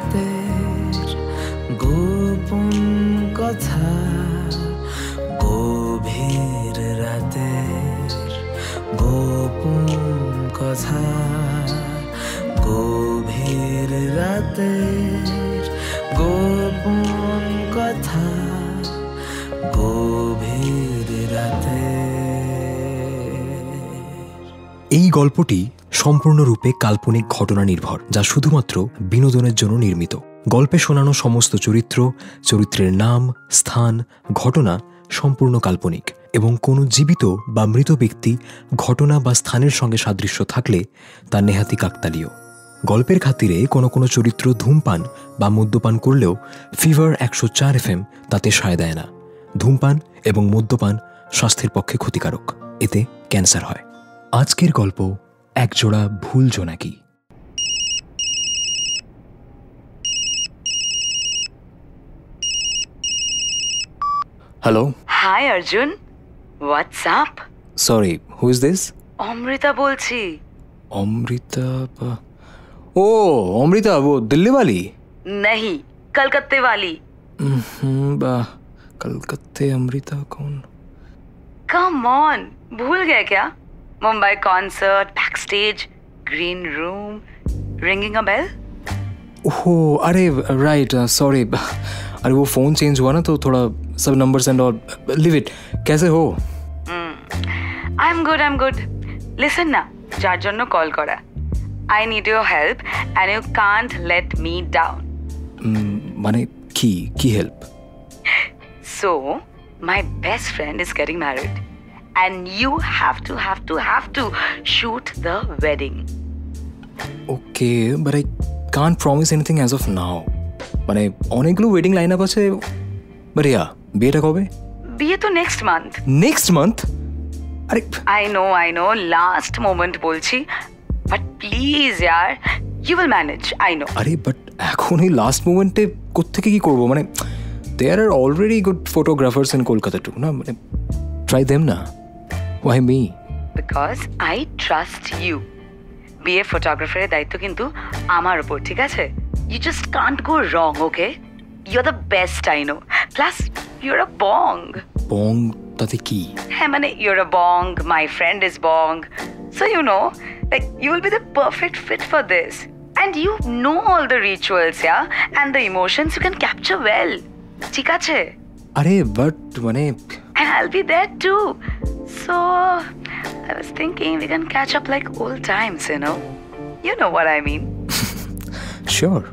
রাতের গোপন কথা, গভীর রাতের গোপন কথা, গভীর রাতের গোপন কথা, গভীর রাতে। এই গল্পটি সম্পূর্ণরূপে কাল্পনিক ঘটনা নির্ভর, যা শুধুমাত্র বিনোদনের জন্য নির্মিত। গল্পে শোনানো সমস্ত চরিত্র, চরিত্রের নাম, স্থান, ঘটনা সম্পূর্ণ কাল্পনিক এবং কোনো জীবিত বা মৃত ব্যক্তি, ঘটনা বা স্থানের সঙ্গে সাদৃশ্য থাকলে তা নেহাতি কাকতালীয়। গল্পের খাতিরে কোনো কোনো চরিত্র ধূমপান বা মদ্যপান করলেও ফিভার 104 FM তাতে সায় দেয় না। ধূমপান এবং মদ্যপান স্বাস্থ্যের পক্ষে ক্ষতিকারক, এতে ক্যান্সার হয়। আজকের গল্প একজোড়া ভুল জোনাকি। Hello. Hi Arjun, what's up? Sorry, who is this? Amrita বলছি। অমৃতা? ও অমৃতা, वो दिल्ली वाली? नहीं, कलकत्ते वाली। कलकत्ते अमृता कौन? कम ऑन, भूल गए क्या? Mumbai concert, backstage, green room, ringing a bell. Oh अरे राइट, सॉरी। अरे वो फोन चेंज हुआ ना, तो थोड़ा सब numbers and all. Live it. कैसे हो? I am good. लिसन ना, যার জন্য কল করা। I need your help and you can't let me down. মানে কি help? So, my best friend is getting married and you have to shoot the wedding. Okay, but I can't promise anything as of now. মানে অনেকগুলো wedding line up আছে। But yeah, বিয়েটা কবে? বিয়ে তো next month. Next month? আরে I know, last moment বলছি, but please यार, you will manage, I know. আরে বাট এখন এই লাস্ট মোমেন্টে কোত্থেকে কি করবো? মানে there are already good photographers in Kolkata too, না? মানে try them না। Why me? Because I trust you. বিয়ে ফটোগ্রাফারের দায়িত্ব কিন্তু আমার উপর, ঠিক আছে? You just can't go wrong, okay? You're the best I know. Plus, you're a bong. বং তাতে কি? হ্যাঁ মানে you're a bong, my friend is bong. So you know, like you will be the perfect fit for this. And you know all the rituals, yeah? And the emotions you can capture well. ঠিক আছে? আরে but মানে And I'll be there too. So, I was thinking we can catch up like old times, you know? You know what I mean. Sure.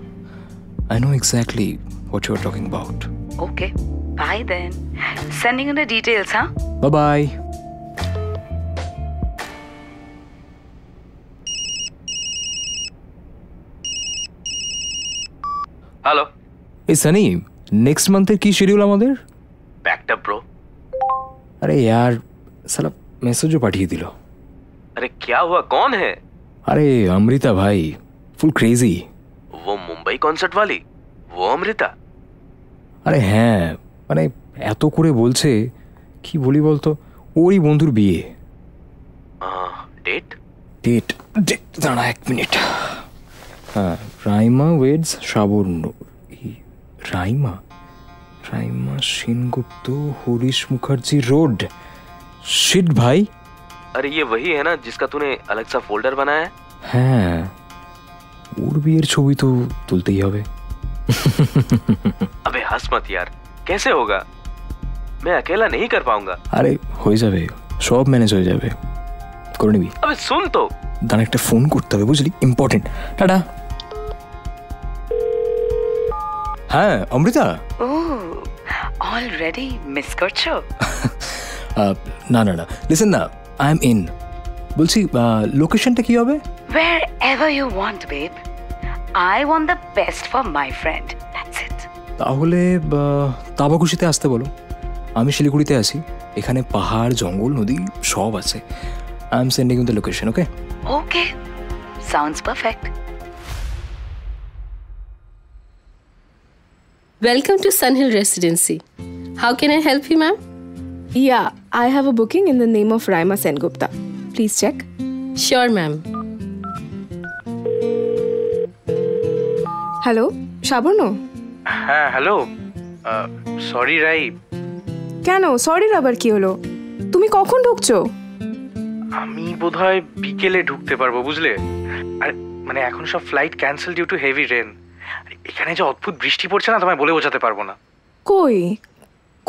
I know exactly what you're talking about. Okay, bye then. Sending you the details, huh? Bye-bye. Hello. এই Sunny, next মান্থের কি schedule আমাদের? Packed up bro. अरे यार साला मैसेजो पाठिए दिलो। अरे क्या हुआ, कौन है? अरे अमृता भाई, फुल क्रेजी। वो मुंबई कॉन्सर्ट वाली, वो अमृता? আরে হ্যাঁ, মানে এত করে বলছে, কি বলি বলতো, ওরই বন্ধুর বিয়ে। डेट डेट দাঁড়া এক মিনিট। হ্যাঁ, রাইমা ওয়েডস শ্রাবণ। রাইমা সেনগুপ্ত, হরিশ মুখার্জি রোড। শিট ভাই। अरे ये वही है ना जिसका तूने अलग सा फोल्डर बनाया है? হ্যাঁ, ওর বিয়ের ছবি তো তুলতেই হবে। अबे हंस मत यार, कैसे होगा? मैं अकेला नहीं कर पाऊंगा। আরে হয়ে যাবে, সব ম্যানেজ হয়ে যাবে, করে নিবি। अबे सुन तो। দাঁড়া, একটা ফোন করতে হবে, বুঝলি, ইম্পর্টেন্ট। টাটা। হ্যাঁ অমৃতা। অলরেডি মিস করছো? না, লিসেন না, আই এম ইন। বলছি লোকেশনটা কি হবে? Wherever you want, babe. I want the best for my friend. That's it. তাহলে তাবাকুশিতে আসতে বলো। আমি শিলিগুড়িতে আছি, এখানে পাহাড়, জঙ্গল, নদী সব আছে। I am sending you the location, okay? Okay. Sounds perfect. Welcome to Sunhill Residency. How can I help you, ma'am? Yeah, I have a booking in the name of Raima Sengupta. Please check. Sure, ma'am. Hello Sabarna? হ্যাঁ hello, sorry রাই, কেন সরির আবার কি হলো? তুমি কখন ঢুকছো? আমি বোধহয় বিকেলে ঢুকতে পারবো, বুঝলে? আর মানে এখন সব flight cancel due to heavy rain. এখানে যে অদ্ভুত বৃষ্টি পড়ছে না, তোমায় বলে বোঝাতে পারবো না। কই,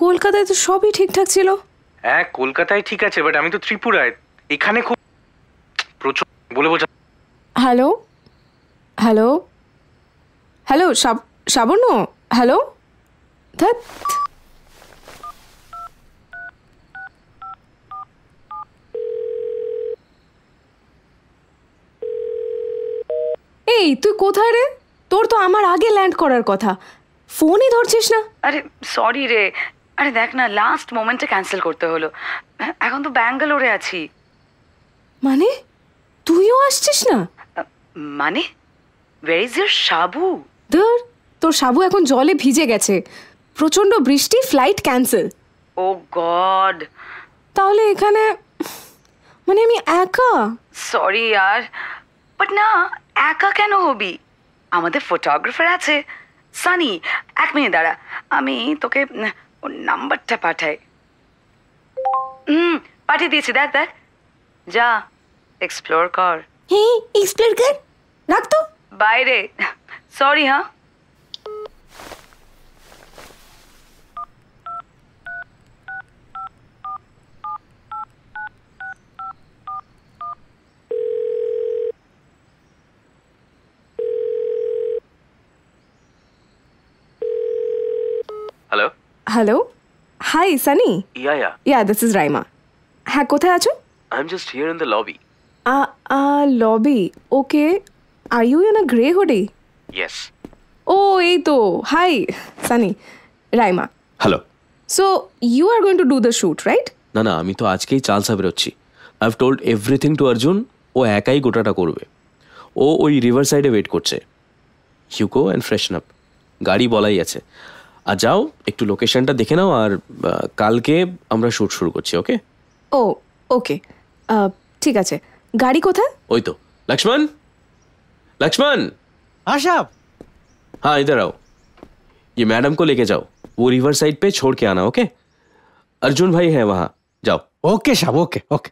কলকাতায় তো সবই ঠিকঠাক ছিল। হ্যাঁ কলকাতায় ঠিক আছে, বাট আমি তো ত্রিপুরায়, এখানে খুব প্রচুর, বলে বোঝা। Hello hello hello Sabarna, hello. ধ্যাৎ, এই তুই কোথায় রে? তোর তো আমার আগে ল্যান্ড করার কথা, ফোনই ধরছিস না। আরে সরি রে, আরে দেখ না লাস্ট মোমেন্টে ক্যান্সেল করতে হলো। এখন তো ব্যাঙ্গালোরে আছি। মানে তুইও আসছিস না? মানে where is your সাবু? ধর, তোর সাবু এখন জলে ভিজে গেছে, প্রচন্ড বৃষ্টি, ফ্লাইট ক্যান্সেল। ও গড, তাহলে এখানে মানে আমি একা। সরি यार, বাট না একা কেন হবি? আমাদের ফটোগ্রাফার আছে সানি। এক মিনিট দাঁড়া, আমি তোকে ওর নাম্বারটা পাঠাই। পাঠিয়ে দিয়েছি, দেখ দেখ, যা এক্সপ্লোর কর। হ্যাঁ এক্সপ্লোর কর, রাখ তো। বাইরে, সরি। হ্যাঁ hello hello, hi Sunny. Yeah this is Raima. হ্যাঁ কোথায় আছো? I am just here in the lobby. Lobby, okay. Are you in a grey hoodie? Yes. ও এই তো, hi Sunny, Raima. Hello. So you are going to do the shoot, right? না না, আমি তো আজকেই চালসা বেরোচ্ছি। I have told everything to Arjun. ও একাই গোটাটা করবে। ও ওই রিভার সাইডে ওয়েট করছে। You go and freshen up. গাড়ি বলাই আছে। আর যাও একটু লোকেশনটা দেখে নাও, আর কালকে আমরা শ্যুট শুরু করছি। ওকে? ও ওকে, ঠিক আছে। গাড়ি কোথায়? ওই তো लक्ष्मण, लक्ष्मण। हाँ साहब। हाँ इधर आओ, ये मैडम को लेके जाओ, वो रिवर साइड पे छोड़ के आना। ओके? अर्जुन भाई है वहां, जाओ। ओके साहब, ओके ओके।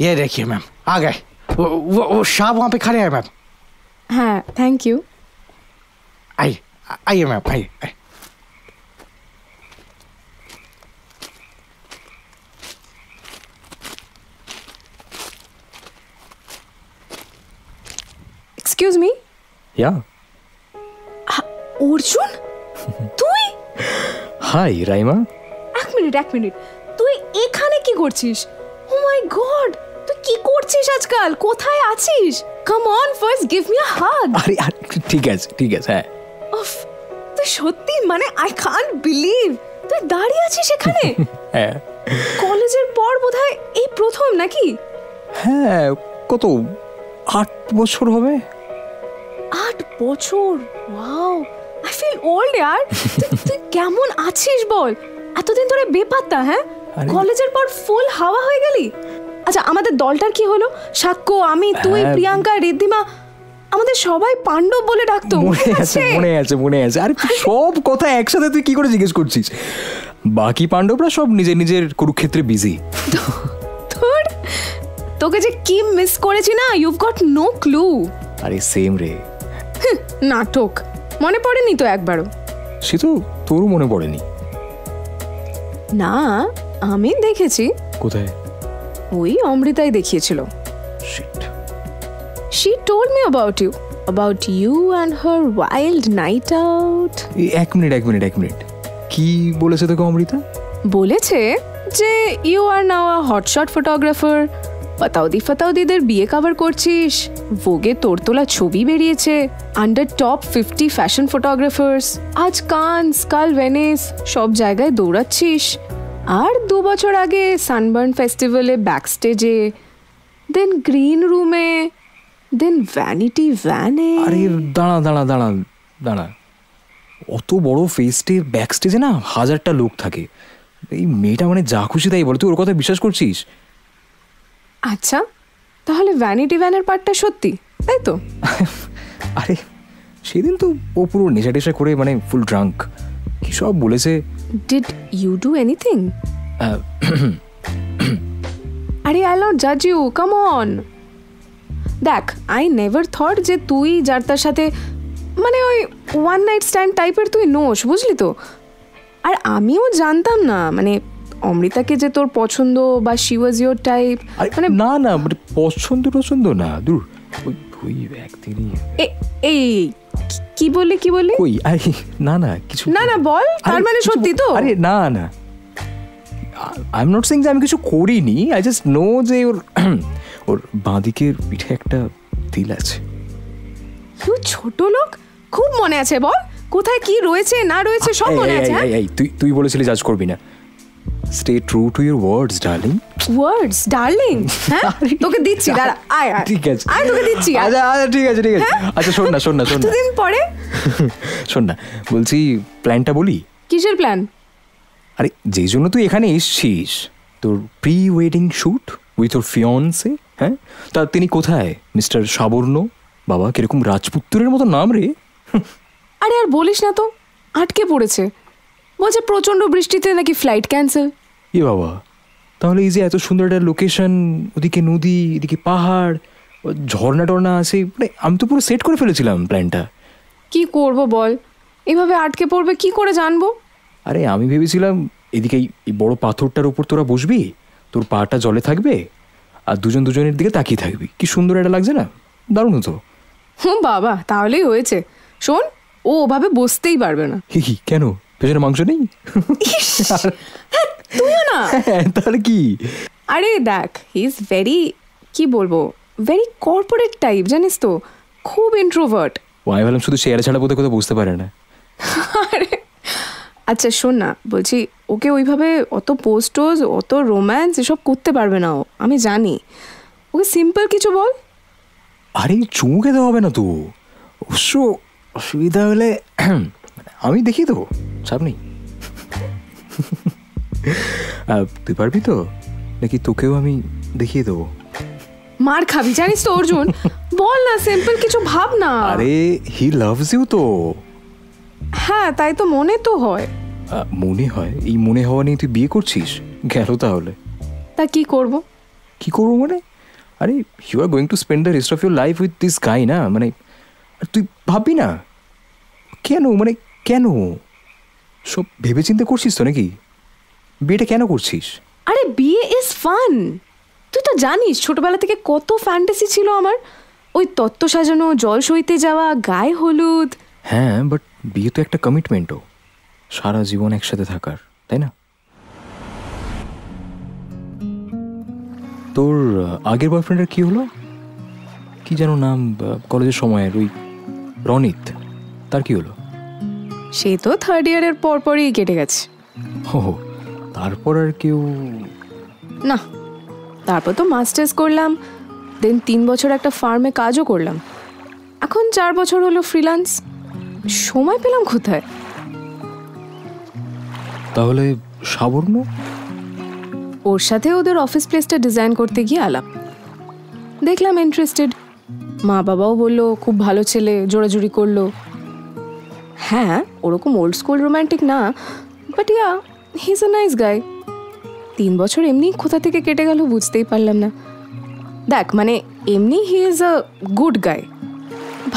ये देखिए मैम, आ गए। वो साहब वहाँ पे खड़े हैं मैम। हाँ थैंक यू। आइए आइए मैम, आइए आइए। Excuse me. ইয়া, অর্জুন তুই? হাই রাইমা। এক মিনিট, তুই এখানে কি করছিস? ও মাই গড, তুই কি করছিস আজকাল? কোথায় আছিস? Come on, first give me a hug. আরে ঠিক আছে হ্যাঁ। উফ, তুই সত্যি মানে আই কান্ট বিলিভ তুই দাঁড়িয়ে আছিস এখানে। হ্যাঁ কলেজের পর বোধহয় এই প্রথম নাকি? হ্যাঁ, কত 8 বছর হবে। 8 বছর? ওয়াও, আই ফিল ওল্ড ইয়ার। তুই কেমন আছিস বল? এতদিন ধরে বেপাত্তা। হ্যাঁ, কলেজের পর ফুল হাওয়া হয়ে গেলি। আচ্ছা আমাদের দলটার কি হলো? সাক্ষ্য, আমি, তুই, প্রিয়াঙ্কা, রিদ্ধিমা, আমাদের সবাই পাণ্ডব বলে ডাকতো। মনে আছে। আরে সব কথা একসাথে তুই কি করে জিজ্ঞেস করছিস? বাকি পাণ্ডবরা সব নিজের নিজের কুরুক্ষেত্রে বিজি। তোকে যে কি মিস করেছি না, ইউভ গট নো ক্লু। আরে সেম রে। নাটক মনে পড়েনি তো একবারও? সে তো তোরও মনে পড়েনি। না আমি দেখেছি। কোথায়? ওই অমৃতাই দেখিয়েছিল। Sheet. She told me about you and her wild night out. এক মিনিট। কি বলেছে তোকে অমৃতা? বলেছে যে you are now a hotshot photographer, পাতাউদিদের বিয়ে কভার করছিস, ভোগে তোর তোলা ছবি বেরিয়েছে, আন্ডার টপ 50 ফ্যাশন ফটোগ্রাফার্স, আজ কানস কাল ভেনিস সব জায়গায় দৌড়াচ্ছিস, আর 2 বছর আগে সানবার্ন ফেস্টিভ্যালে ব্যাকস্টেজে, দেন গ্রিন রুমে, দেন ভ্যানিটি ভ্যানে। আরে দাঁড়া। অত বড় ফেস্টে ব্যাক স্টেজে না 1000টা লোক থাকে, এই মেয়েটা মানে যা খুশি তাই বলে, তুই ওর কথা বিশ্বাস করছিস? আচ্ছা, তাহলে ভ্যানিটি ভ্যানের পার্টটা সত্যি, তাই তো? আরে সেদিন তো ও পুরো নেশা টেশা করে মানে ফুল ড্রাঙ্ক, কি সব বলেছে। Did you do anything? আরে আই নট জাজ ইউ, কাম অন। দেখ, আই নেভার থট যে তুই যার তার সাথে মানে ওই ওয়ান নাইট স্ট্যান্ড টাইপের তুই নোস, বুঝলি তো। আর আমিও জানতাম না মানে অমৃতাকে যে তোর পছন্দ বা শি ওয়াজ ইয়োর টাইপ। মানে না না মানে পছন্দ না, দূর, ওই একদিনই। এই কি বললি কই? আরে না না কিছু না না বল, তার মানে সত্যি তো? আরে না না, আই এম নট সেইং যে আমি কিছু করিনি, আই জাস্ট নো যে ওর বাঁদিকের পিঠে একটা তিল আছে। ছোট লোক, খুব মনে আছে, বল কোথায় কি রয়েছে না রয়েছে সব মনে আছে। তুই বলেছিলি জাজ করবি না। Stay true to your words darling. Words darling? হ্যাঁ, তোকে দিচ্ছি, দাঁড়া, আয় ঠিক আছে, আয় তোকে দিচ্ছি। আচ্ছা ঠিক আছে। আচ্ছা শোন না দুদিন পরে শোন না, বলছি প্ল্যানটা বলি। কিসের প্ল্যান? আরে যেই জন্য তুই এখানে এসছিস, তোর প্রি ওয়েডিং শুট উইথ ওর ফিয়ন্সে, হ্যাঁ, তা তিনি কোথায়? মিস্টার সাবর্ণ, বাবা কিরকম রাজপুত্রের মতো নাম রে। আরে আর বলিস না তো, আটকে পড়েছে, বলছে প্রচন্ড বৃষ্টিতে নাকি ফ্লাইট ক্যান্সেল। এ বাবা, তাহলে এই যে এত সুন্দর একটা লোকেশন, ওদিকে নদী, এদিকে পাহাড়, ঝর্ণা টর্ণা আছে, মানে আমি তো পুরো সেট করে ফেলেছিলাম প্ল্যানটা। কি করব বল, এভাবে আটকে পড়বে কি করে জানবো? আরে আমি ভেবেছিলাম এদিকে এই বড় পাথরটার উপর তোরা বসবি, তোর পাটা জলে থাকবে আর দুজনের দিকে তাকিয়ে থাকবি, কি সুন্দর এটা লাগছে না? দারুণ হতো। বাবা, তাহলেই হয়েছে। শোন, ও ওভাবে বসতেই পারবে না। কেন, পেছনে মাংস নেই? তুইও না। তাহলে কি? আরে দেখ, হি ইজ ভেরি, কি বলবো, ভেরি কর্পোরেট টাইপ, জানিস তো, খুব ইন্ট্রোভার্ট। আমি ভাবলাম শুধু চেয়ারে ছাড়া বোধহয় কোথাও বুঝতে পারে না। আরে আচ্ছা শোন না, বলছি ওকে ওইভাবে অত পোস্টোজ, অত রোম্যান্স এসব করতে পারবে না ও, আমি জানি। ওকে সিম্পল কিছু বল। আরে চুমু খেতে হবে না তো, অবশ্য অসুবিধা হলে আমি দেখিয়ে দেবো, চাপ নেই। তুই পারবি তো, নাকি তোকেও আমি দেখিয়ে দেবো? মার খাবি জানিস তো অর্জুন, বল না, সিম্পল কিছু ভাব না। আরে হি লাভস ইউ তো। হ্যাঁ তাই তো মনে তো হয়। মনে হয়? এই মনে হওয়া নিয়ে তুই বিয়ে করছিস? গেল তাহলে। তা কি করব? কি করবো মানে? আরে you are going to spend the rest of your life with this guy না, মানে তুই ভাববি না কেন? মানে কেন সব ভেবে চিন্তে করছিস তো নাকি? বিয়েটা কেন করছিস? আরে বিয়ে ইজ ফান, তুই তো জানিস ছোটবেলা থেকে কত ফ্যান্টাসি ছিল আমার, ওই তত্ত্ব সাজানো, জল সইতে যাওয়া, গায়ে হলুদ। হ্যাঁ, বাট বিয়ে তো একটা কমিটমেন্টও, সারা জীবন একসাথে থাকার, তাই না? তোর আগের বয়ফ্রেন্ডের কি হলো? কি যেন নাম কলেজের সময়ের, ওই রনিত, তার কি হলো? সে তো থার্ড ইয়ারের পরপরই কেটে গেছে। ও, তারপর আর কেউ? না, তারপর তো মাস্টার্স করলাম, দেন 3 বছর একটা ফার্মে কাজও করলাম, এখন 4 বছর হলো ফ্রিল্যান্স। সময় পেলাম কোথায়? তাহলে সাবর্ণ? ওর সাথে ওদের অফিস প্লেসটা ডিজাইন করতে গিয়ে আলাপ, দেখলাম ইন্টারেস্টেড, মা বাবাও বললো খুব ভালো ছেলে, জোড়াজুড়ি করলো। হ্যাঁ, ওরকম ওল্ড স্কুল রোম্যান্টিক না, but yeah he is a nice guy. 3 বছর এমনি কোথা থেকে কেটে গেল বুঝতেই পারলাম না। দেখ মানে এমনি he is a good guy,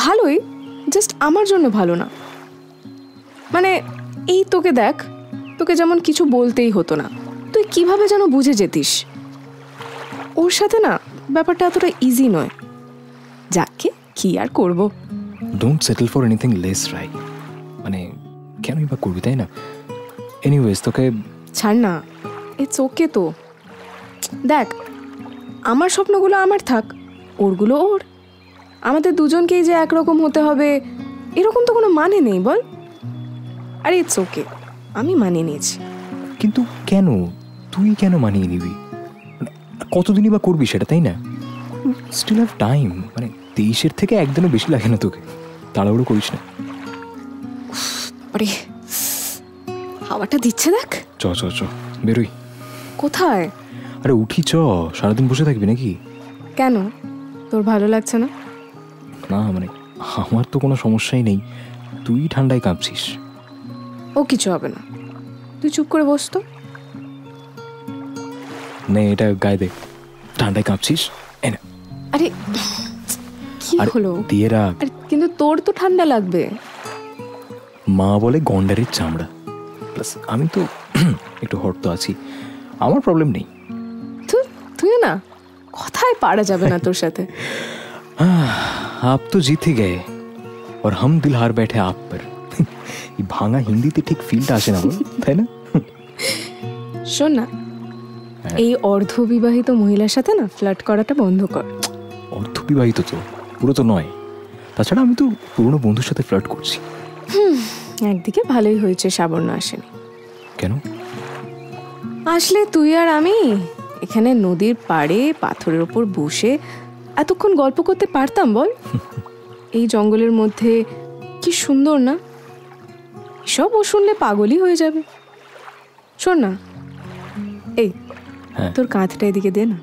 ভালোই, জাস্ট আমার জন্য ভালো না। মানে এই তোকে দেখ, তোকে যেমন কিছু বলতেই হতো না, তুই কিভাবে যেন বুঝে যেতিস। ওর সাথে না ব্যাপারটা এতটা ইজি নয়। যাকে কি আর করবো। Don't settle for anything less, right? মানে কেনই বা করবি, তাই না? এনিওয়েজ তোকে ছাড় না, ইটস ওকে তো। দেখ, আমার স্বপ্নগুলো আমার থাক, ওরগুলো ওর। আমাদের দুজনকেই যে একরকম হতে হবে এরকম তো কোনো মানে নেই, বল? আরে ইটস ওকে, আমি মানিয়ে নিয়েছি। কিন্তু কেন? তুই কেন মানিয়ে নিবি? মানে কতদিনই বা করবি সেটা, তাই না? স্টিল হ্যাভ টাইম, মানে 23-এর থেকে একদিনও বেশি লাগে না তোকে, তাড়াহুড়ো করিস না। আরে হাওয়াটা দিচ্ছে দেখ। চ চ চ বেরোই। কোথায়? আরে উঠি চ, সারাদিন বসে থাকবি নাকি? কেন, তোর ভালো লাগছে না? না মানে আমার তো কোনো সমস্যাই নেই, তুই ঠান্ডায় কাঁপছিস। ও কিছু হবে না, তুই চুপ করে বস তো। নে এটা গায়ে দে, ঠান্ডায় কাঁপছিস। আরে কি হলো? দিয়ে রাখ। আরে কিন্তু তোর তো ঠান্ডা লাগবে। মা বলে গন্ডারের চামড়া, প্লাস আমি তো একটু হট তো আছি, আমার প্রবলেম নেই। তুই না কথায় পারা যাবে না তোর সাথে। आप तो जीते गए और हम दिल हार बैठे आप पर। এই ভাঙা হিন্দিতে ঠিক ফিলটা আসে না, তাই না? শোন না, এই অর্ধবিবাহিত মহিলার সাথে না ফ্লার্ট করাটা বন্ধ কর। অর্ধবিবাহিত তো পুরো তো নয়, তাছাড়া আমি তো পুরনো বন্ধুর সাথে ফ্লার্ট করছি। একদিকে ভালোই হয়েছে সাবর্ণ আসেনি। কেন? আসলে তুই আর আমি এখানে নদীর পাড়ে পাথরের ওপর বসে এতক্ষণ গল্প করতে পারতাম বল? এই জঙ্গলের মধ্যে কি সুন্দর না? সব ও শুনলে পাগলই হয়ে যাবে। শোন না, এই তোর কাঁধটা এদিকে দে না।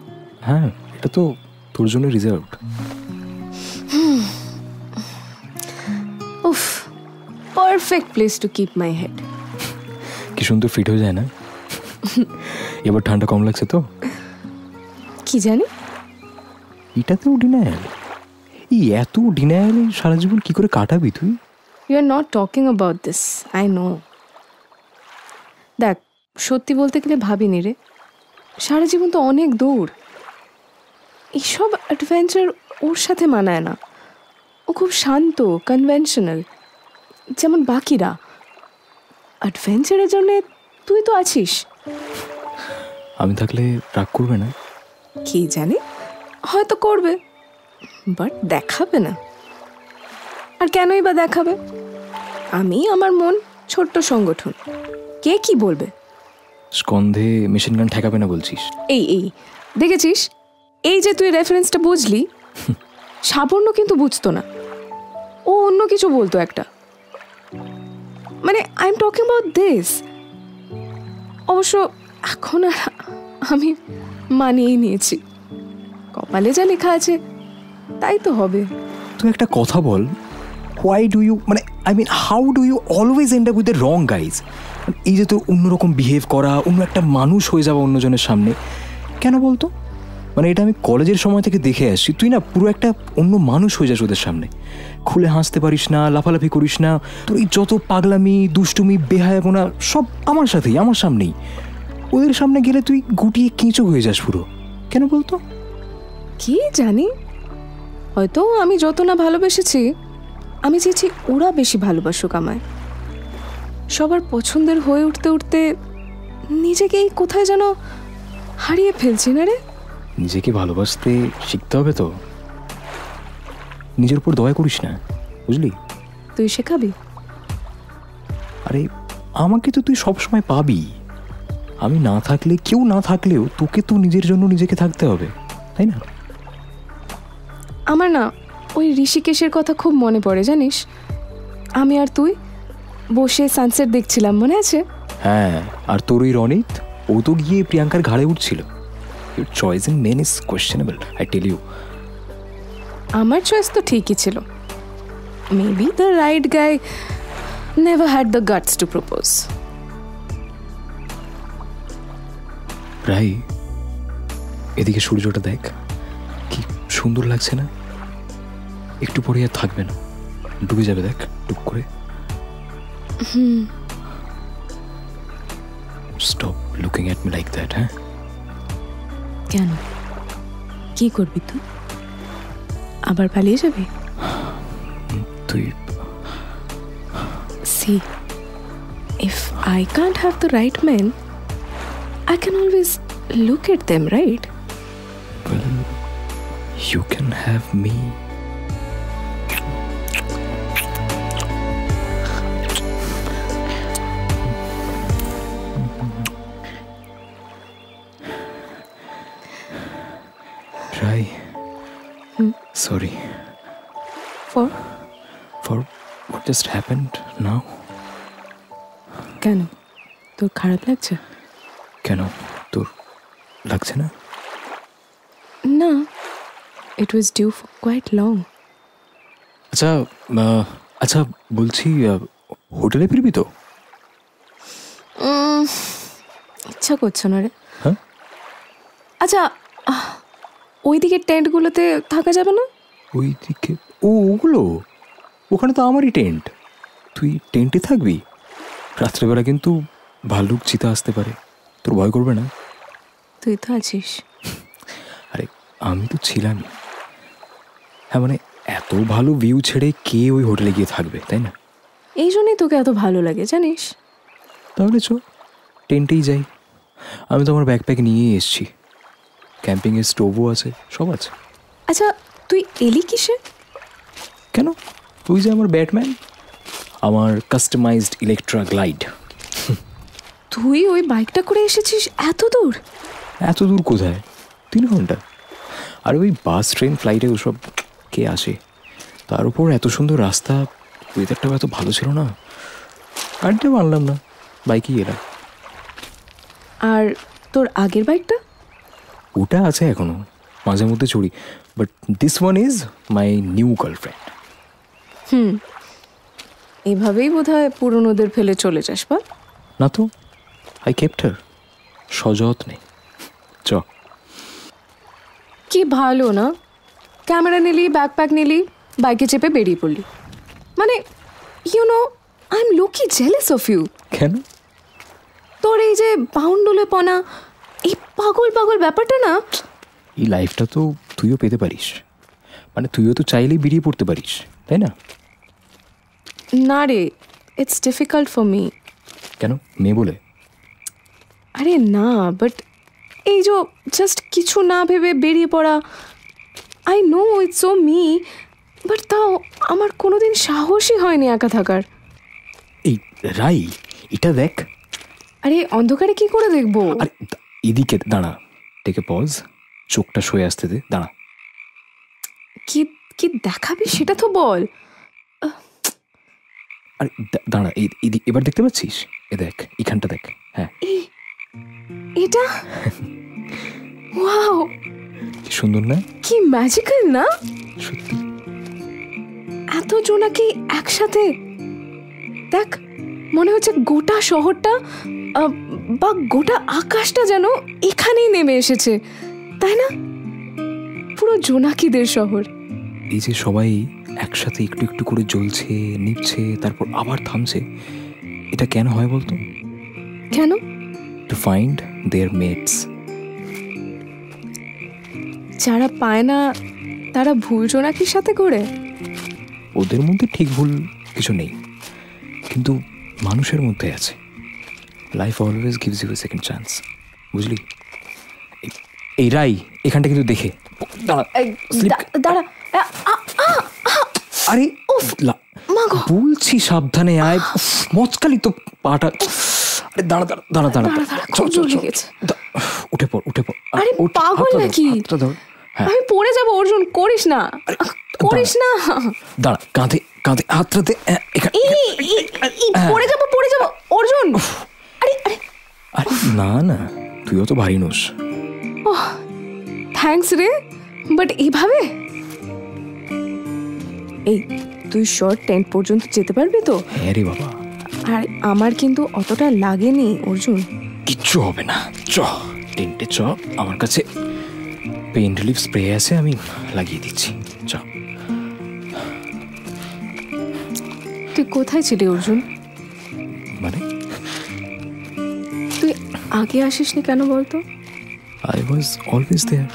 হ্যাঁ, এটা তো তোর জন্য রিজার্ভড। উফ, perfect place to keep my head. কি সুন্দর ফিট হয়ে যায় না? এবার ঠান্ডা কম লাগছে তো? কি জানি, এটাতেও ডিনায়াল? এই এত ডিনায়াল সারা জীবন কি করে কাটাবি তুই? You are not talking about this, I know. দেখ, সত্যি বলতে গেলে ভাবিনি রে, সারা জীবন তো অনেক দূর। এইসব অ্যাডভেঞ্চার ওর সাথে মানায় না। ও খুব শান্ত, কনভেনশনাল, যেমন বাকিরা। অ্যাডভেঞ্চারের জন্য তুই তো আছিস। আমি থাকলে রাগ করবে না? কি জানি, হয়তো করবে, বাট দেখাবে না। আর কেনই বা দেখাবে? আমি আমার মন ছোট্ট সংগঠন, কে কি বলবে? স্কন্ধে মেশিন গান ঠেকাবে না বলছিস? এই দেখেছিস, এই যে তুই রেফারেন্সটা বুঝলি, সাবর্ণ কিন্তু বুঝতো না, ও অন্য কিছু বলতো একটা। মানে I am talking about this. অবশ্য এখন আর আমি মানিয়েই নিয়েছি, কপালে যা লেখা আছে তাই তো হবে। তুই একটা কথা বল, হোয়াই ডু ইউ, মানে I mean how do you always end up with the wrong guys? এই যে তোর অন্যরকম বিহেভ করা, অন্য একটা মানুষ হয়ে যাওয়া অন্যজনের সামনে, কেন বলতো? মানে এটা আমি কলেজের সময় থেকে দেখে আসছি, তুই না পুরো একটা অন্য মানুষ হয়ে যাস ওদের সামনে। খুলে হাসতে পারিস না, লাফালাফি করিস না, তোর এই যত পাগলামি, দুষ্টুমি, বেহায়াপনা সব আমার সাথেই, আমার সামনেই। ওদের সামনে গেলে তুই গুটিয়ে কেঁচো হয়ে যাস পুরো, কেন বলতো? কি জানি, হয়তো আমি যত না ভালোবেসেছি, আমি চেয়েছি ওরা বেশি ভালোবাসুক আমায়। সবার পছন্দের হয়ে উঠতে উঠতে নিজেকেই কোথায় যেন হারিয়ে ফেলছি না রে। নিজেকে ভালোবাসতে শিখতে হবে তো, নিজের উপর দয়া করিস না, বুঝলি? তুই শেখাবি? আরে আমাকে তো তুই সবসময় পাবি, আমি না থাকলে, কেউ না থাকলেও তোকে তো নিজের জন্য নিজেকে থাকতে হবে, তাই না? আমার না ওই ঋষিকেশের কথা খুব মনে পড়ে, জানিস? আমি আর তুই বসে সানসেট দেখছিলাম, মনে আছে? হ্যাঁ, আর তোর ওই রনিত, ও তো গিয়ে প্রিয়াঙ্কার ঘাড়ে উঠছিল। Your choice in men is questionable, I tell you. আমার চয়েস তো ঠিকই ছিল। Maybe the right guy never had the guts to propose. রাই, এদিকে সূর্যটা দেখ, কি সুন্দর লাগছে না? একটু পরে আর থাকবে না, ডুবে যাবে, দেখ টুক করে। Stop looking at me like that, হ্যাঁ? কেন, কি করবি তুই? আবার পালিয়ে যাবি? তুই See, if I can't have the right men, I can always look at them, right? well, you can have me. Rai, sorry For for what just happened now. কেন, তোর খারাপ লাগছে? কেন, তোর লাগছে না? না, it was due for quite long. আচ্ছা আচ্ছা বলছি, হোটেলে ফিরবি তো? ইচ্ছা করছে না রে। হ্যাঁ, আচ্ছা, ওই দিকের টেন্টগুলোতে থাকা যাবে না? ওই দিকে? ওগুলো, ওখানে তো আমারই টেন্ট। তুই টেন্টে থাকবি? রাত্রেবেলা কিন্তু ভাল্লুক চিতা আসতে পারে, তোর ভয় করবে না? তুই তো আছিস। আরে আমি তো ছিলামই। হ্যাঁ মানে এত ভালো ভিউ ছেড়ে কে ওই হোটেলে গিয়ে থাকবে, তাই না? এই জন্যই তোকে এত ভালো লাগে জানিস। তাহলে চো, টেন্টেই যাই। আমি তো আমার ব্যাকপ্যাক নিয়েই এসছি, ক্যাম্পিংয়ের স্টোভও আছে, সব আছে। আচ্ছা, তুই এলি কিসে? কেন, তুই যে আমার ব্যাটম্যান, আমার কাস্টমাইজড ইলেকট্রা গ্লাইড। তুই ওই বাইকটা করে এসেছিস এত দূর? এত দূর কোথায়, 3 ঘন্টা। আর ওই বাস, ট্রেন, ফ্লাইটে ওসব কে আসে? তার উপর এত সুন্দর রাস্তা, ওয়েদারটাও এত ভালো ছিল না, আড্ডা মারলাম না, বাইকেই এলাম। আর তোর আগের বাইকটা? ওটা আছে এখনো, মাঝে মধ্যে চড়ি, but this one is my new girlfriend. এভাবেই বোধহয় পুরনোদের ফেলে চলে যাস বা? না তো, আই কেপ্ট হার সযত্নে। চ। কি ভালো না, ক্যামেরা নিলি, ব্যাকপ্যাক নিলি, বাইকে চেপে বেরিয়ে পড়লি। মানে you know, I am lucky jealous of you. কেন? তোর এই যে বাউন্ডুলেপনা, এই পাগল পাগল ব্যাপারটা না, এই লাইফটা তো তুইও পেতে পারিস, মানে তুইও তো চাইলেই বেরিয়ে পড়তে পারিস, তাই না? না রে, ইটস ডিফিকাল্ট ফর মি। কেন, মেয়ে বলে? আরে না, বাট এই যে জাস্ট কিছু না ভেবে বেরিয়ে পড়া, I know it's so me, but তাও আমার কোনোদিন সাহসই হয়নি একা থাকার। এই রাই, এটা দেখ। আরে অন্ধকারে কি করে দেখবো? আরে এদিকে দাঁড়া, টেকে পজ, চোখটা সয়ে আসতে দে, দাঁড়া। কি কি দেখাবি সেটা তো বল। আরে দাঁড়া, এবার দেখতে পাচ্ছিস? এ দেখ, এখানটা দেখ। হ্যাঁ, এটা ওয়াও, কি সুন্দর না? কি ম্যাজিক্যাল না? সত্যি। এত জোনাকি একসাথে দেখ, মনে হচ্ছে গোটা শহরটা বা গোটা আকাশটা যেন এখানেই নেমে এসেছে, তাই না? পুরো জোনাকিদের শহর। এই যে সবাই একসাথে একটু একটু করে জ্বলছে, নিভছে, তারপর আবার থামছে, এটা কেন হয় বলতো? কেন? To find their mates. যারা পায় না তারা ভুল জোনাকির সাথে ঘোরে। ওদের মধ্যে ঠিক ভুল কিছু নেই, কিন্তু মানুষের মধ্যে আছে। Life always gives you a second chance, বুঝলি? এই রাই, এখানটা কিন্তু দেখে দাঁড়া, দাঁড়া। আরে বলছি সাবধানে আয়, মচকালি তো পাটা। আরে দাঁড়া দাঁড়া দাঁড়া দাঁড়া, উঠে পড় উঠে পড়। আরে পাগল নাকি? আমি পড়ে যাবো অর্জুন, করিস না করিস না। দাঁড়া, কাঁধে কাঁধে হাতটা দে। পড়ে যাবো অর্জুন। আরে আরে আরে না না, তুইও তো ভারী নোস। থ্যাঙ্কস রে, বাট এইভাবে? এই তুই শর্ট টেন্ট পর্যন্ত যেতে পারবি তো? হ্যাঁ রে বাবা। আর আমার কিন্তু অতটা লাগেনি অর্জুন। কিচ্ছু হবে না, চ টেন্টে চ, আমার কাছে পেইন রিলিফ স্প্রে আছে, আমি লাগিয়ে দিচ্ছি, চ। তুই কোথায় ছিলি অর্জুন? মানে তুই আগে আসিসনি কেন বলতো? I was always there.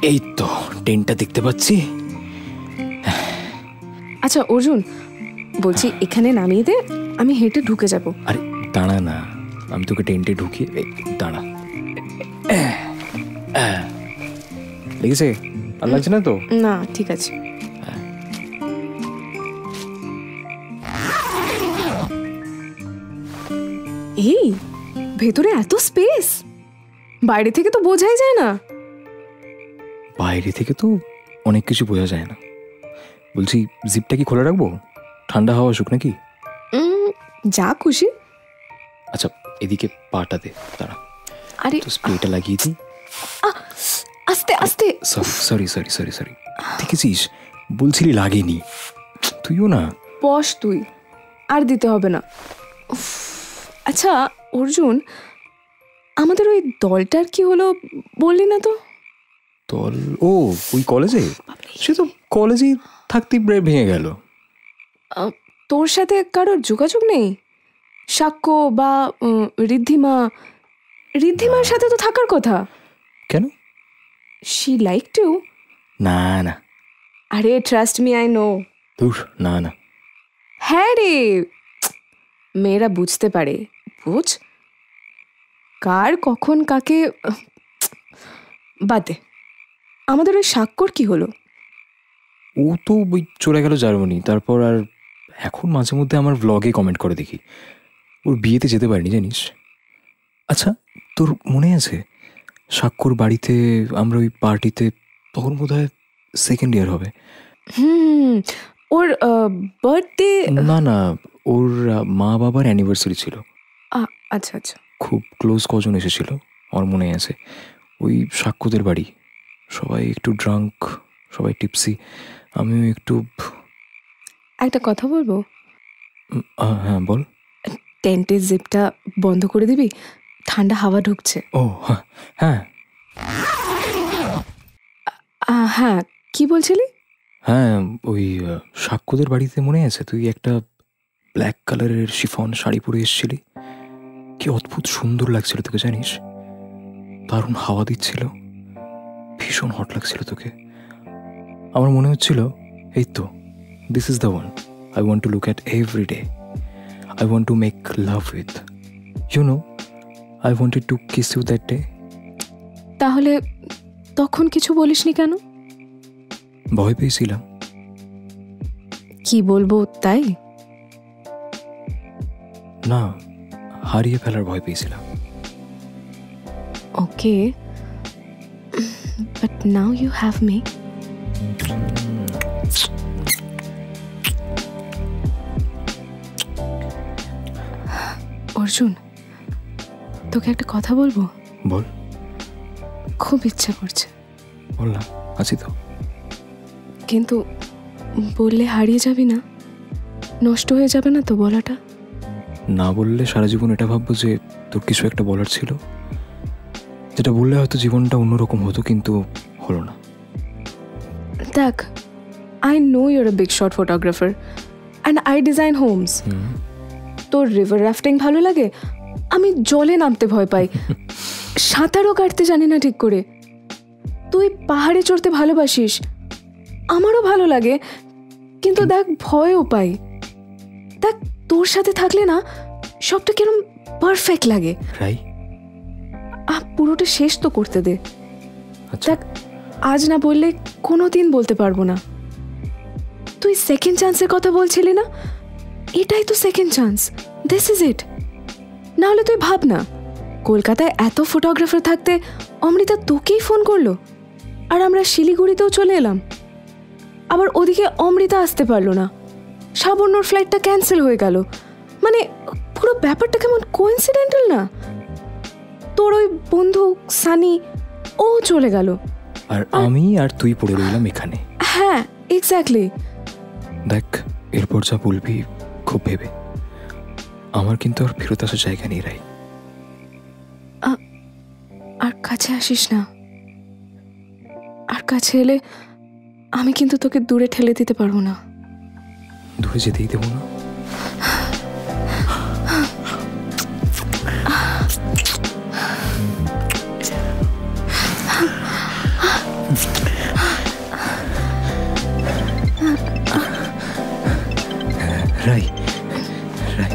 এই তো টেন্টটা দেখতে পাচ্ছি। আচ্ছা অর্জুন, বলছি এখানে নামিয়ে দে, আমি হেঁটে ঢুকে যাব। আরে দাঁড়া না, আমি তোকে টেন্টে ঢুকিয়ে, দাঁড়া। লেগেছে? আর লাগছে না তো? না, ঠিক আছে। এই ভেতরে এত স্পেস, বাইরে থেকে তো বোঝাই যায় না। বাইরে থেকে তো অনেক কিছু বোঝা যায় না, বলছি জিপটা কি খোলা রাখবো? ঠান্ডা হাওয়া আসুক নাকি? যা খুশি। আচ্ছা এদিকে পাটা দে, দাঁড়া আরে তো স্প্রেটা লাগিয়ে দিই। আস্তে আস্তে। সরি সরি সরি সরি, দেখেছিস বলছিলি লাগেনি, তুইও না। বস তুই, আর দিতে হবে না। উফ, আচ্ছা অর্জুন, আমাদের ওই দলটার কি হলো বললি না তো? দল? ও ওই কলেজে, সে তো কলেজেই থাকতেই প্রায় ভেঙে গেল। তোর সাথে কারোর যোগাযোগ নেই? সাক্ষ্য বা ঋদ্ধিমার সাথে তো থাকার কথা। কেন? She like to. না না, আরে ট্রাস্ট মি, আই নো। দূর, না না। হ্যাঁ রে, মেয়েরা বুঝতে পারে, বুঝ কার কখন কাকে। বাদে, আমাদের ওই সাক্ষর কি হলো? ও তো ওই চলে গেল জার্মানি, তারপর আর এখন মাঝে মধ্যে আমার ব্লগে কমেন্ট করে দেখি। ওর বিয়েতে যেতে পারিনি জানিস। আচ্ছা তোর মনে আছে সাক্ষর বাড়িতে আমরা ওই পার্টিতে, তখন বোধহয় সেকেন্ড ইয়ার হবে। ওর বার্থডে? না না, ওর মা বাবার অ্যানিভার্সারি ছিল। আচ্ছা আচ্ছা। খুব ক্লোজ কজন এসেছিল, আমার মনে আছে। ওই সাক্ষদের বাড়ি, সবাই একটু ড্রাঙ্ক, সবাই টিপসি, আমিও একটু। একটা কথা বলবো? হ্যাঁ বল। টেন্টের জিপটা বন্ধ করে দিবি, ঠান্ডা হাওয়া ঢুকছে। ও হ্যাঁ হ্যাঁ, কি বলছিলি? হ্যাঁ ওই সাক্ষদের বাড়িতে মনে আছে তুই একটা ব্ল্যাক কালারের শিফন শাড়ি পরে এসেছিলি? কি অদ্ভুত সুন্দর লাগছিল তোকে জানিস, দারুণ হাওয়া দিচ্ছিল, ভীষণ হট লাগছিল তোকে। আমার মনে হচ্ছিল এই তো, this is the one I want to look at every day, I want to make love with, you know, I wanted to kiss you that day. তাহলে তখন কিছু বলিসনি কেন? ভয় পেয়েছিলাম। কি বলবো তাই? না, হারিয়ে ফেলার ভয় পেয়েছিলাম। Okay, but now you have me. Arjun, তোকে একটা কথা বলবো? বল। খুব ইচ্ছা করছে। বল না, আছি তো। কিন্তু বললে হারিয়ে যাবি না? নষ্ট হয়ে যাবে না তো বলাটা? না বললে সারা জীবন এটা ভাববো যে তোর কিছু একটা বলার ছিল, যেটা বললে হয়তো জীবনটা অন্যরকম হতো, কিন্তু হলো না। দেখ, I know you're a big shot photographer and I design homes. তোর রিভার রাফটিং ভালো লাগে, আমি জলে নামতে ভয় পাই, সাঁতারও কাটতে জানি না ঠিক করে। তুই পাহাড়ে চড়তে ভালোবাসিস, আমারও ভালো লাগে, কিন্তু দেখ ভয়ও পাই। দেখ তোর সাথে থাকলে না সবটা কিরম পারফেক্ট লাগে। রাই, পুরোটা শেষ তো করতে দে। আচ্ছা দেখ, আজ না বললে কোনো দিন বলতে পারবো না। তুই সেকেন্ড চান্সের কথা বলছিলি না, এটাই তো second chance, this is it. না হলে তুই ভাব না, কলকাতায় এত ফটোগ্রাফার থাকতে অমৃতা তোকেই ফোন করলো, আর আমরা শিলিগুড়িতেও চলে এলাম। আবার ওদিকে অমৃতা আসতে পারলো না, সাবর্ণর ফ্লাইটটা ক্যান্সেল হয়ে গেল। মানে পুরো ব্যাপারটা কেমন কোইন্সিডেন্টাল না? তোর ওই বন্ধু সানি, ও চলে গেল, আর আমি আর তুই পড়ে রইলাম এখানে। হ্যাঁ এক্স্যাক্টলি। দেখ, এরপর যা বলবি খুব ভেবে, আমার কিন্তু আর ফেরত আসার জায়গা নেই রাই। আর কাছে আসিস না, আর কাছে এলে আমি কিন্তু তোকে দূরে ঠেলে দিতে পারবো না। দূরে যেতেই দেবো না। রাই রাই,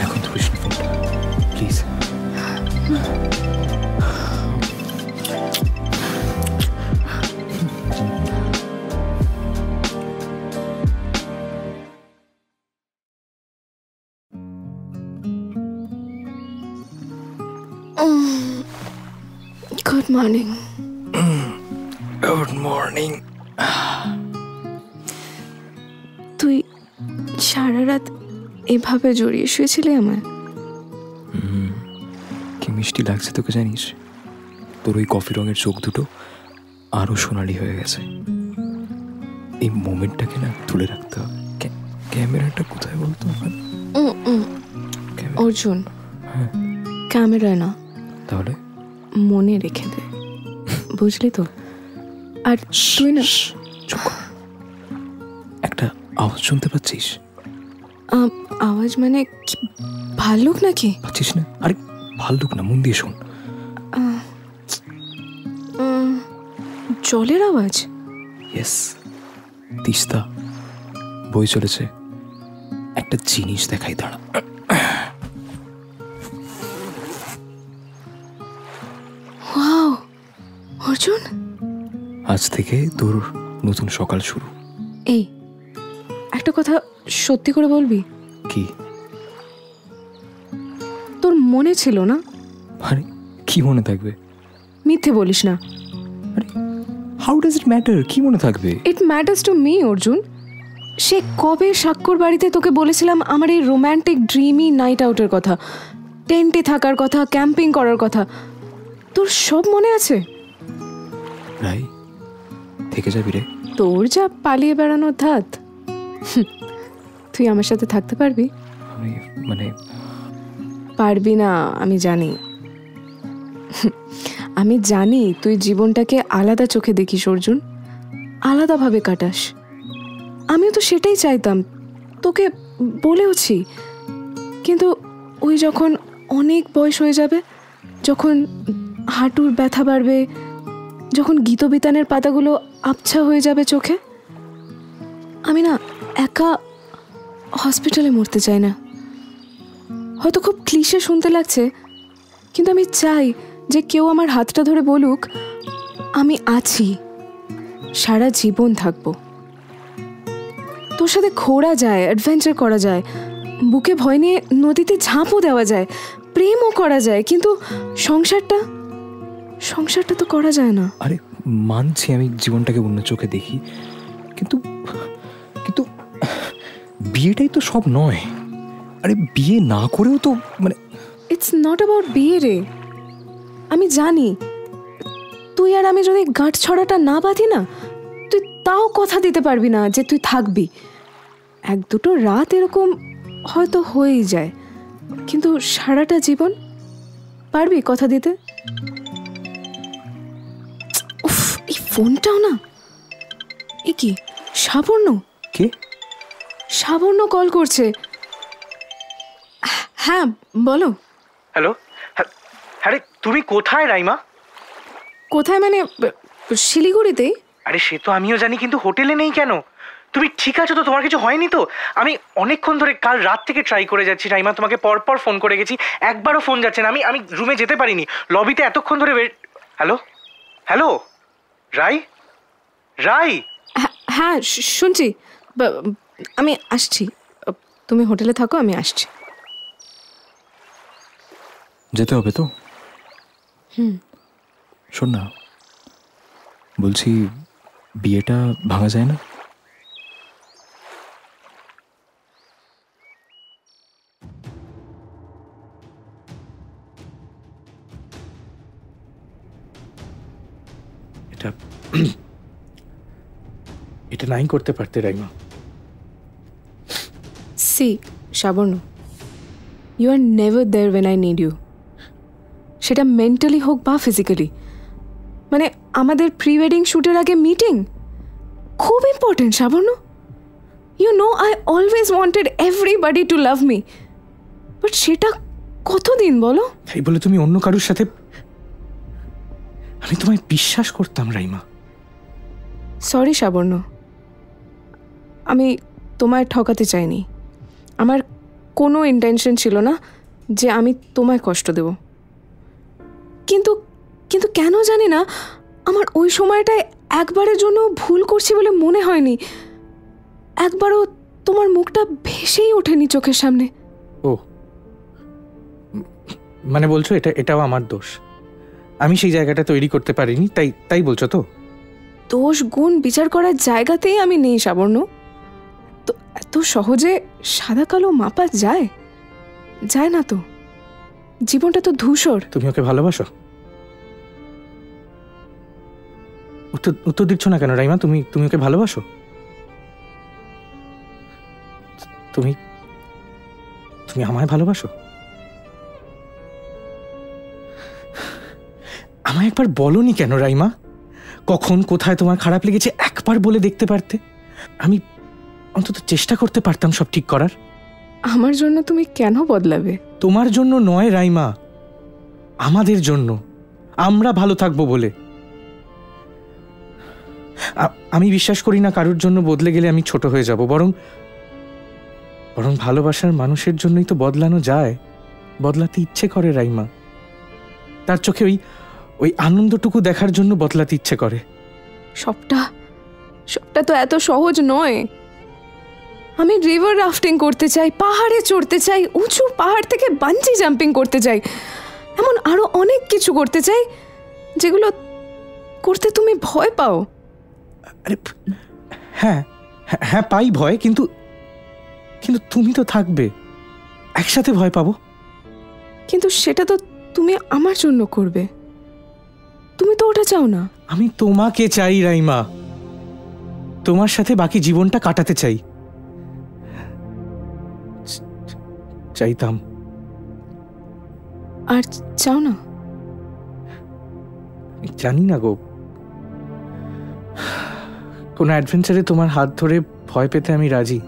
এখন ধরিস না ফোনটা please. Good morning. Good morning. তুই সারা রাত এভাবে জড়িয়ে শুয়েছিলি আমায়? কি মিষ্টি লাগছে তোকে জানিস? তোর ওই কফি রঙের চোখ দুটো আরো সোনালি হয়ে গেছে। এই মোমেন্টটাকে না তুলে রাখতে হবে। ক্যামেরাটা কোথায় বলতো? অর্জুন, ক্যামেরায় না, তাহলে মনে রেখে দে, বুঝলি তো? আর তুই না, চুপ কর। একটা আওয়াজ শুনতে পাচ্ছিস? আওয়াজ মানে কি, ভাল্লুক নাকি? পাচ্ছিস না? আরে ভাল্লুক না, মন দিয়ে শোন। জলের আওয়াজ। ইয়েস, তিস্তা বই চলেছে। একটা জিনিস দেখাই, দাঁড়া। ওয়াও অর্জুন, আজ থেকে তোর নতুন সকাল শুরু। এই একটা কথা সত্যি করে বলবি? কি? তোর মনে ছিল না? আরে কি মনে থাকবে? মিথ্যে বলিস না। How does it matter? কি মনে থাকবে? It matters to me Arjun. সে কবে স্বাক্ষর বাড়িতে তোকে বলেছিলাম আমার এই রোম্যান্টিক ড্রিমি নাইট আউটের কথা, টেন্টে থাকার কথা, ক্যাম্পিং করার কথা, তোর সব মনে আছে? রাই, থেকে যাবি রে? তোর যা পালিয়ে বেড়ানোর ধাত, তুই আমার সাথে থাকতে পারবি? আমি মানে পারবি না, আমি জানি। আমি জানি তুই জীবনটাকে আলাদা চোখে দেখিস অর্জুন, আলাদাভাবে কাটাস। আমিও তো সেটাই চাইতাম, তোকে বলেওছি। কিন্তু ওই যখন অনেক বয়স হয়ে যাবে, যখন হাঁটুর ব্যথা বাড়বে, যখন গীতবিতানের পাতাগুলো আবছা হয়ে যাবে চোখে, আমি না একা হসপিটালে মরতে চাই না। হয়তো খুব ক্লিশে শুনতে লাগছে, কিন্তু আমি চাই যে কেউ আমার হাতটা ধরে বলুক আমি আছি, সারা জীবন থাকবো। তোর সাথে ঘোরা যায়, অ্যাডভেঞ্চার করা যায়, বুকে ভয় নিয়ে নদীতে ঝাঁপও দেওয়া যায়, প্রেমও করা যায়, কিন্তু সংসারটা তো করা যায় না। আরে মানছি আমি জীবনটাকে অন্য চোখে দেখি, কিন্তু কিন্তু বিয়েটাই তো সব নয়। আরে বিয়ে না করেও তো মানে ইটস নট অ্যাবাউট বিয়ে রে। আমি জানি তুই আর আমি যদি গাঁট ছড়াটা না বাঁধি না, তুই তাও কথা দিতে পারবি না যে তুই থাকবি। এক দুটো রাত এরকম হয়তো হয়েই যায়, কিন্তু সারাটা জীবন পারবি কথা দিতে? উফ, এই ফোনটাও না। এ কি, সাবর্ণ? কে? সাবর্ণ কল করছে। হ্যাঁ বলো। হ্যালো, আরে তুমি কোথায় রাইমা? কোথায় মানে? শিলিগুড়িতেই। আরে সে তো আমিও জানি, কিন্তু হোটেলে নেই কেন? তুমি ঠিক আছো তো? তোমার কিছু হয়নি তো? আমি অনেকক্ষণ ধরে কাল রাত থেকে ট্রাই করে যাচ্ছি রাইমা, তোমাকে পরপর ফোন করে গেছি, একবারও ফোন যাচ্ছে না। আমি রুমে যেতে পারিনি, লবিতে এতক্ষণ ধরে ওয়েট। হ্যালো হ্যালো, রাই রাই। হ্যাঁ শুনছি, আমি আসছি। তুমি হোটেলে থাকো, আমি আসছি। যেতে হবে তো? শোন না, বলছি বিয়েটা ভাঙা যায় না? এটা নাই করতে পারতে Raima. See Sabarna, you are never there when I need you. সেটা মেন্টালি হোক বা ফিজিক্যালি। মানে আমাদের প্রি ওয়েডিং শ্যুটের আগে মিটিং খুব important Sabarna. You know I always wanted everybody to love me, but সেটা কতদিন বলো? তাই বলে তুমি অন্য কারোর সাথে? আমি তোমায় বিশ্বাস করতাম রাইমা। সরি সাবর্ণ, আমি তোমায় ঠকাতে চাইনি। আমার কোনো ইন্টেনশন ছিল না যে আমি তোমায় কষ্ট দেব, কিন্তু কিন্তু কেন জানি না আমার ওই সময়টায় একবারের জন্য ভুল করছি বলে মনে হয়নি। একবারও তোমার মুখটা ভেসেই ওঠেনি চোখের সামনে। ও মানে বলছো এটাও আমার দোষ? আমি সেই জায়গাটা তৈরি করতে পারিনি, তাই বলছো তো? দোষ গুণ বিচার করার জায়গাতেই আমি নেই সাবর্ণ। এত সহজে সাদা কালো মাপা যায়? যায় না তো, জীবনটা তো ধূসর। তুমি ওকে ভালোবাসো? উত্তর দিচ্ছ না কেন রাইমা? তুমি ওকে ভালোবাসো? তুমি তুমি আমায় ভালোবাসো? আমায় একবার বলনি কেন রাইমা? কখন কোথায় তোমার খারাপ লেগেছে একবার বলে দেখতে পারতে। আমি অন্তত চেষ্টা করতে পারতাম সব ঠিক করার। আমার জন্য তুমি কেন বদলাবে? তোমার জন্য নয় রাইমা, আমাদের জন্য, আমরা ভালো থাকবো বলে। আমি বিশ্বাস করি না কারোর জন্য বদলে গেলে আমি ছোট হয়ে যাব, বরং ভালোবাসার মানুষের জন্যই তো বদলানো যায়, বদলাতে ইচ্ছে করে রাইমা। তার চোখে ওই আনন্দটুকু দেখার জন্য বদলাতে ইচ্ছে করে। সবটা তো এত সহজ নয়। আমি রিভার রাফটিং করতে চাই, পাহাড়ে চড়তে চাই, উঁচু পাহাড় থেকে বাঞ্জি জাম্পিং করতে চাই, এমন আরো অনেক কিছু করতে চাই যেগুলো করতে তুমি ভয় পাও। আরে হ্যাঁ হ্যাঁ পাই ভয়, কিন্তু তুমি তো থাকবে, একসাথে ভয় পাবো। কিন্তু সেটা তো তুমি আমার জন্য করবে, তুমি তো ওটা চাও না। আমি তোমাকে চাই রাইমা, তোমার সাথে বাকি জীবনটা কাটাতে চাই। চাইতাম। আর চাও না? জানি না গো, কোন অ্যাডভেঞ্চারে তোমার হাত ধরে ভয় পেতে আমি রাজি,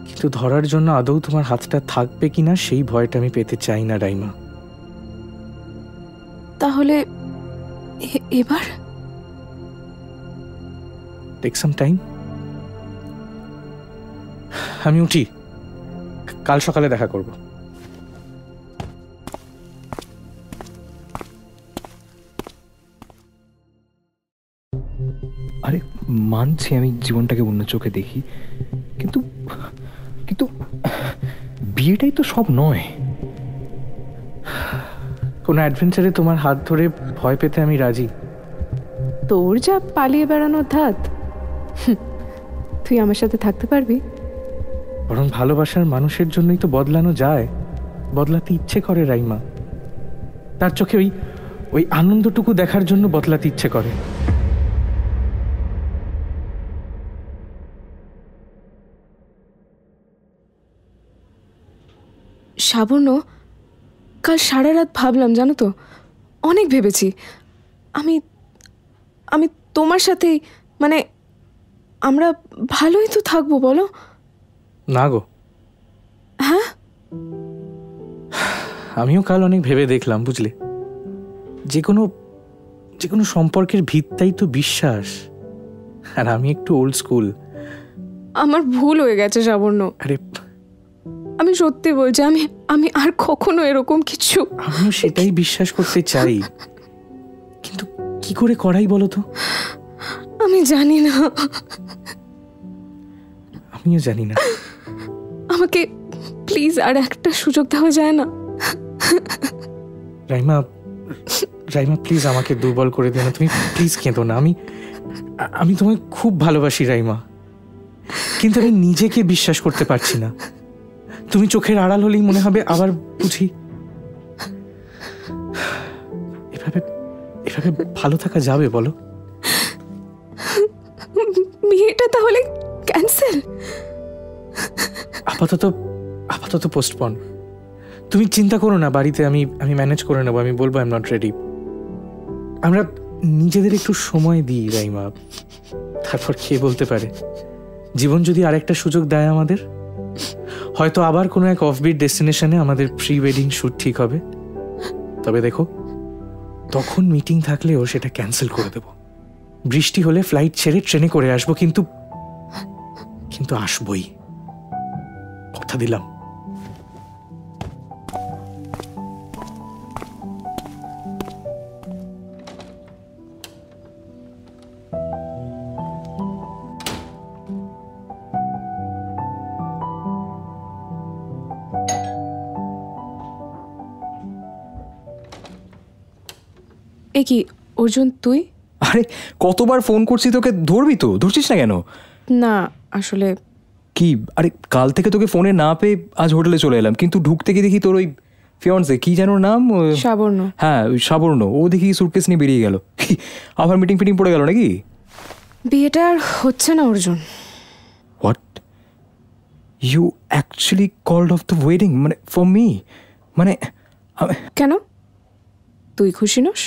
কিন্তু ধরার জন্য আদৌ তোমার হাতটা থাকবে কিনা সেই ভয়টা আমি পেতে চাই না রাইমা। তাহলে এবার টেক সাম টাইম। আমি উঠি, কাল সকালে দেখা করব। আরে মানছি আমি জীবনটাকে অন্য চোখে দেখি, কিন্তু কিন্তু বিয়েটাই তো সব নয়। কোনো অ্যাডভেঞ্চারে তোমার হাত ধরে ভয় পেতে আমি রাজি। তোর যা পালিয়ে বেড়ানোর ধাত, তুই আমার সাথে থাকতে পারবি? বরং ভালোবাসার মানুষের জন্যই তো বদলানো যায়, বদলাতে ইচ্ছে করে রাইমা। তার চোখে ওই আনন্দটুকু দেখার জন্য বদলাতে ইচ্ছে করে। সাবর্ণ, কাল সারা রাত ভাবলাম, জানো তো, অনেক ভেবেছি। আমি তোমার সাথেই, মানে আমরা ভালোই তো থাকবো, বলো? না গো। হ্যাঁ, আমিও কাল অনেক ভেবে দেখলাম, বুঝলে, যে কোনো সম্পর্কের ভিতটাই তো বিশ্বাস, আর আমি একটু ওল্ড স্কুল। আমার ভুল হয়ে গেছে সাবর্ণ। আরে আমি সত্যি বলছি, আমি আর কখনো এরকম কিছু। আমিও সেটাই বিশ্বাস করতে চাই, কিন্তু কি করে করাই বলো তো? আমি জানি না। আমিও জানি না। আমাকে প্লিজ আর একটা সুযোগ দেওয়া যায় না? রাইমা প্লিজ আমাকে দুর্বল করে দিও না, তুমি প্লিজ কেঁদো না। আমি তোমায় খুব ভালোবাসি রাইমা, কিন্তু আমি নিজেকে বিশ্বাস করতে পারছি না। তুমি চোখের আড়াল হলেই মনে হবে আবার বুঝি। এভাবে ভালো থাকা যাবে বলো? বিয়েটা তাহলে ক্যান্সেল? আপাতত পোস্টপন। তুমি চিন্তা করো না, বাড়িতে আমি ম্যানেজ করে নেবো। আমি বলবো আই এম নট রেডি। আমরা নিজেদের একটু সময় দিই রাইমা, তারপর কে বলতে পারে, জীবন যদি আরেকটা সুযোগ দেয় আমাদের, হয়তো আবার কোনো এক অফবিট ডেস্টিনেশনে আমাদের প্রি ওয়েডিং শুট ঠিক হবে। তবে দেখো, তখন মিটিং থাকলেও সেটা ক্যান্সেল করে দেব। বৃষ্টি হলে ফ্লাইট ছেড়ে ট্রেনে করে আসবো, কিন্তু আসবই, কথা দিলাম। এ কি অর্জুন, তুই? আরে কতবার ফোন করছি তোকে, ধরবি তো, ধরছিস না কেন? না, আসলে কি আরে কাল থেকে তোকে ফোনে না পেয়ে আজ হোটেলে চলে এলাম, কিন্তু ঢুকতে গিয়ে দেখি তোর ওই ফিয়ন্সে কি যেন নাম, সাবর্ণ। হ্যাঁ ওই সাবর্ণ, ও দেখি সুটকেস নিয়ে বেরিয়ে গেল। কি আবার মিটিং ফিটিং পড়ে গেল নাকি? বিয়েটা আর হচ্ছে না Arjun. What, you actually called off the wedding মানে ফর মি? মানে কেন, তুই খুশি নোস?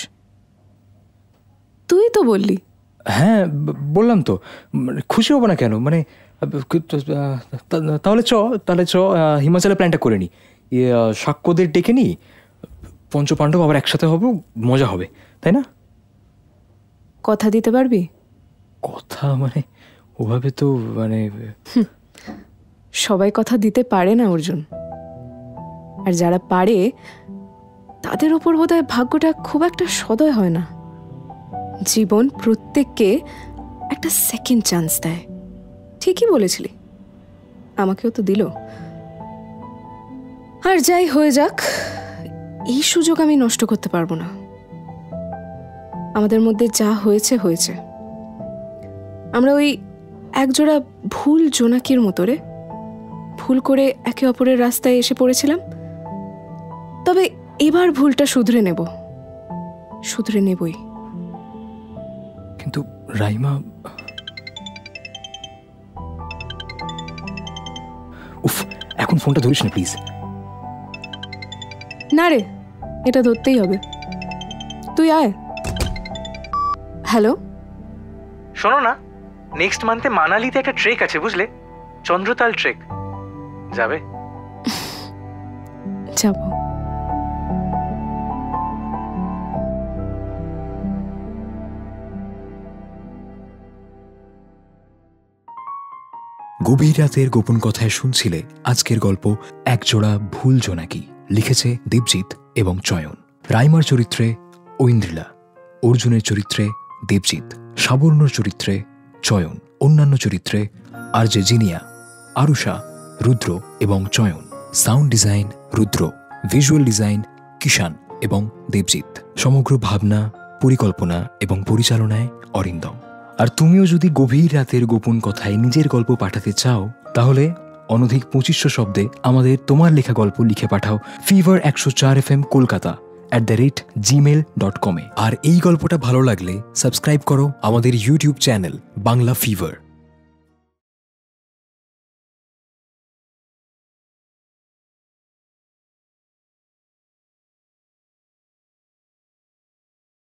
তুই তো বললি। হ্যাঁ বললাম তো, খুশি হবো না কেন? মানে তাহলে চ হিমাচলে প্ল্যানটা করে নি, সাক্ষ্যদের ডেকে নি, পঞ্চপাণ্ডব আবার একসাথে হবে, মজা হবে, তাই না? কথা দিতে পারবি? কথা মানে ওভাবে তো মানে সবাই কথা দিতে পারে না অর্জুন, আর যারা পারে তাদের ওপর বোধহয় ভাগ্যটা খুব একটা সদয় হয় না। জীবন প্রত্যেককে একটা সেকেন্ড চান্স দেয়। ঠিকই বলেছিলি, আমাকেও তো দিল। আর যাই হয়ে যাক, এই সুযোগ আমি নষ্ট করতে পারবো না। আমাদের মধ্যে যা হয়েছে হয়েছে। আমরা ওই একজোড়া ভুল জোনাকির মতো রে, ভুল করে একে অপরের রাস্তায় এসে পড়েছিলাম। তবে এবার ভুলটা শুধরে নেবই। কিন্তু রাইমা, উফ, এখন ফোনটা ধরিস না প্লিজ। না রে, এটা ধরতেই হবে। তুই আয়। হ্যালো, শোনো না, নেক্সট মান্থে মানালিতে একটা ট্রেক আছে বুঝলে, চন্দ্রতাল ট্রেক। যাবে? যাব। গভীর রাতের গোপন কথায় শুনছিলে আজকের গল্প একজোড়া ভুল জোনাকি। লিখেছে দেবজিৎ এবং চয়ন। রাইমার চরিত্রে ঐন্দ্রিলা, অর্জুনের চরিত্রে দেবজিৎ, সাবর্ণর চরিত্রে চয়ন, অন্যান্য চরিত্রে আরজে জিনিয়া, আরুষা, রুদ্র এবং চয়ন। সাউন্ড ডিজাইন রুদ্র, ভিজুয়াল ডিজাইন কিষান এবং দেবজিৎ। সমগ্র ভাবনা, পরিকল্পনা এবং পরিচালনায় অরিন্দম। আর তুমিও যদি গভীর রাতের গোপন কথায় নিজের গল্প পাঠাতে চাও, তাহলে অনধিক 2500 শব্দে আমাদের তোমার লেখা গল্প লিখে পাঠাও fever 104 FM কলকাতা @gmail.com-এ। আর এই গল্পটা ভালো লাগলে সাবস্ক্রাইব করো আমাদের ইউটিউব চ্যানেল বাংলা ফিভার।